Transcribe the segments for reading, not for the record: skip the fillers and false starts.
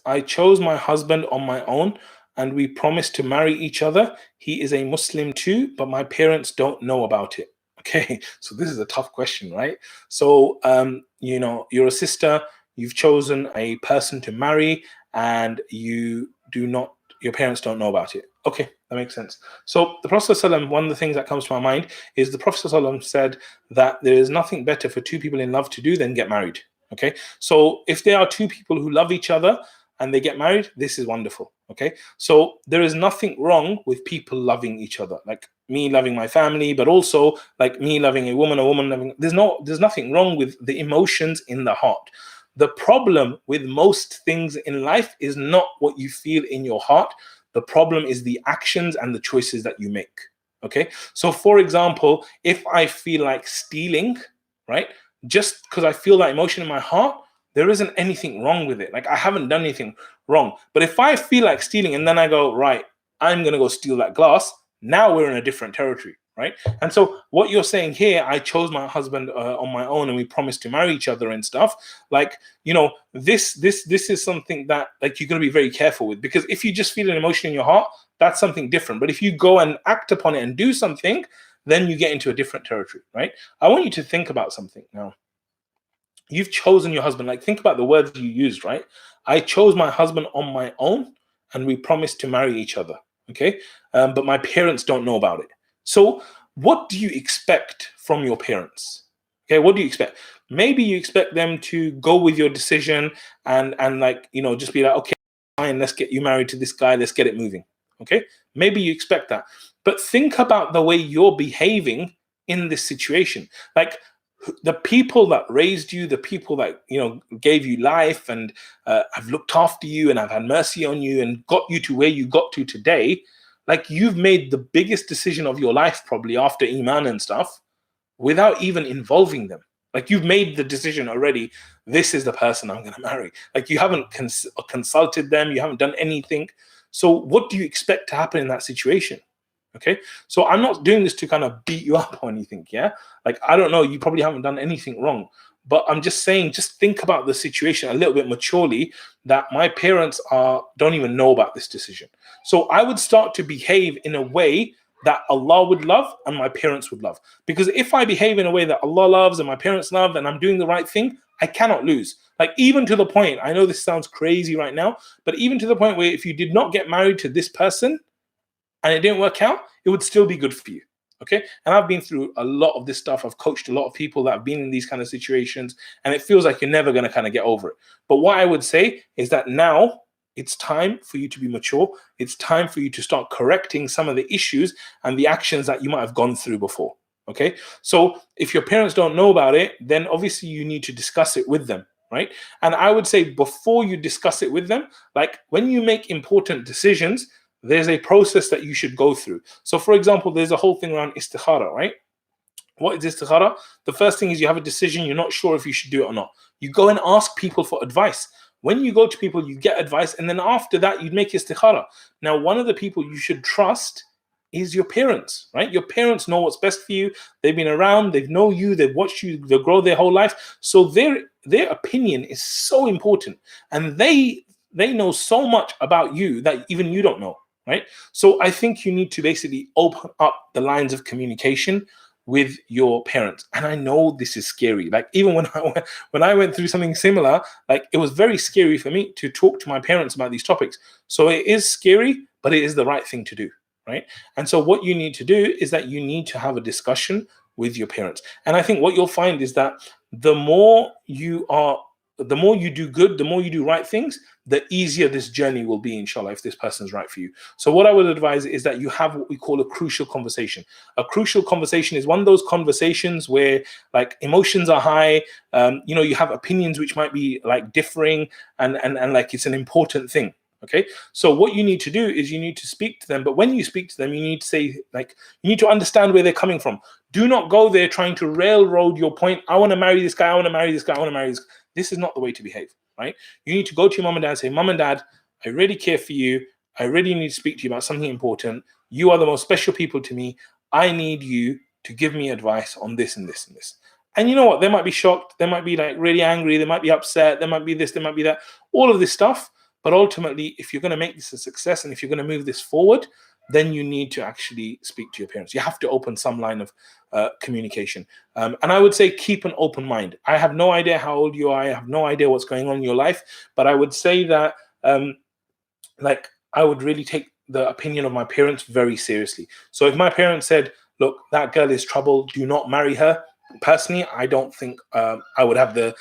I chose my husband on my own and we promised to marry each other. He is a Muslim too, but my parents don't know about it. Okay, so this is a tough question, right? So, you're a sister, you've chosen a person to marry, and your parents don't know about it. Okay, that makes sense. So, the Prophet ﷺ, one of the things that comes to my mind is the Prophet ﷺ said that there is nothing better for two people in love to do than get married. Okay, so if there are two people who love each other and they get married, this is wonderful. Okay, so there is nothing wrong with people loving each other, like me loving my family, but also like me loving a woman loving. There's nothing wrong with the emotions in the heart. The problem with most things in life is not what you feel in your heart. The problem is the actions and the choices that you make. Okay, so for example, if I feel like stealing, right, just because I feel that emotion in my heart, there isn't anything wrong with it. Like, I haven't done anything wrong. But if I feel like stealing and then I go, right, I'm going to go steal that glass, now we're in a different territory, right? And so what you're saying here, I chose my husband on my own and we promised to marry each other and stuff. Like, this is something that, like, you're going to be very careful with, because if you just feel an emotion in your heart, that's something different. But if you go and act upon it and do something, then you get into a different territory, right? I want you to think about something now. You've chosen your husband. Like, think about the words you used, right? I chose my husband on my own and we promised to marry each other. Okay. But my parents don't know about it. So what do you expect from your parents? Okay. What do you expect? Maybe you expect them to go with your decision and like, just be like, okay, fine, let's get you married to this guy. Let's get it moving. Okay. Maybe you expect that. But think about the way you're behaving in this situation. Like, the people that raised you, the people that gave you life and have looked after you and have had mercy on you and got you to where you got to today, like, you've made the biggest decision of your life probably after Iman and stuff without even involving them. Like, you've made the decision already, this is the person I'm going to marry. Like, you haven't consulted them, you haven't done anything. So what do you expect to happen in that situation? Okay, so I'm not doing this to kind of beat you up or anything. Yeah, like, I don't know, you probably haven't done anything wrong, but I'm just saying, just think about the situation a little bit maturely, that my parents don't even know about this decision. So I would start to behave in a way that Allah would love and my parents would love. Because if I behave in a way that Allah loves and my parents love and I'm doing the right thing, I cannot lose. Like, even to the point, I know this sounds crazy right now, but even to the point where if you did not get married to this person and it didn't work out, it would still be good for you. Okay. And I've been through a lot of this stuff. I've coached a lot of people that have been in these kind of situations, and it feels like you're never going to kind of get over it. But what I would say is that now it's time for you to be mature. It's time for you to start correcting some of the issues and the actions that you might have gone through before. Okay. So if your parents don't know about it, then obviously you need to discuss it with them. Right. And I would say, before you discuss it with them, like, when you make important decisions, there's a process that you should go through. So, for example, there's a whole thing around istikhara, right? What is istikhara? The first thing is you have a decision, you're not sure if you should do it or not. You go and ask people for advice. When you go to people, you get advice, and then after that, you make istikhara. Now, one of the people you should trust is your parents, right? Your parents know what's best for you. They've been around, they've known you, they've watched you, they grow their whole life. So their opinion is so important, and they know so much about you that even you don't know. Right. So I think you need to basically open up the lines of communication with your parents. And I know this is scary. Like, even when I went through something similar, like, it was very scary for me to talk to my parents about these topics. So it is scary, but it is the right thing to do. Right. And so what you need to do is that you need to have a discussion with your parents. And I think what you'll find is that the more you do good, the more you do right things, the easier this journey will be, inshallah, if this person's right for you. So what I would advise is that you have what we call a crucial conversation. A crucial conversation is one of those conversations where, like, emotions are high, you have opinions which might be like differing, and like, it's an important thing. Okay, so what you need to do is you need to speak to them. But when you speak to them, you need to say, like, you need to understand where they're coming from. Do not go there trying to railroad your point. I want to marry this guy. I want to marry this guy. I want to marry this guy. This is not the way to behave, right? You need to go to your mom and dad and say, Mom and Dad, I really care for you. I really need to speak to you about something important. You are the most special people to me. I need you to give me advice on this and this and this. And you know what? They might be shocked. They might be, like, really angry. They might be upset. There might be this. There might be that. All of this stuff. But ultimately, if you're going to make this a success and if you're going to move this forward, then you need to actually speak to your parents. You have to open some line of communication. And I would say keep an open mind. I have no idea how old you are. I have no idea what's going on in your life. But I would say that like I would really take the opinion of my parents very seriously. So if my parents said, look, that girl is trouble, do not marry her, personally, I don't think I would have the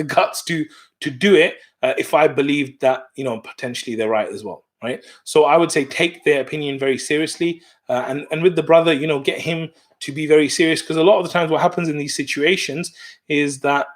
guts to do it if I believed that, you know, potentially they're right as well, right? So I would say take their opinion very seriously, and with the brother, you know, get him to be very serious, because a lot of the times what happens in these situations is that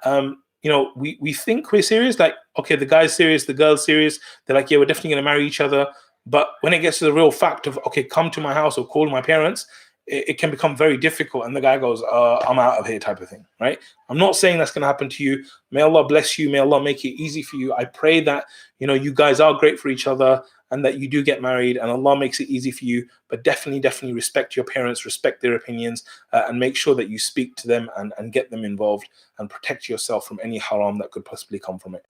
you know, we think we're serious, like, okay, the guy's serious, the girl's serious, they're like, yeah, we're definitely going to marry each other. But when it gets to the real fact of, okay, come to my house or call my parents, it can become very difficult, and the guy goes, I'm out of here, type of thing, right? I'm not saying that's going to happen to you. May Allah bless you. May Allah make it easy for you. I pray that, you know, you guys are great for each other and that you do get married and Allah makes it easy for you. But definitely respect your parents, respect their opinions, and make sure that you speak to them and get them involved and protect yourself from any haram that could possibly come from it.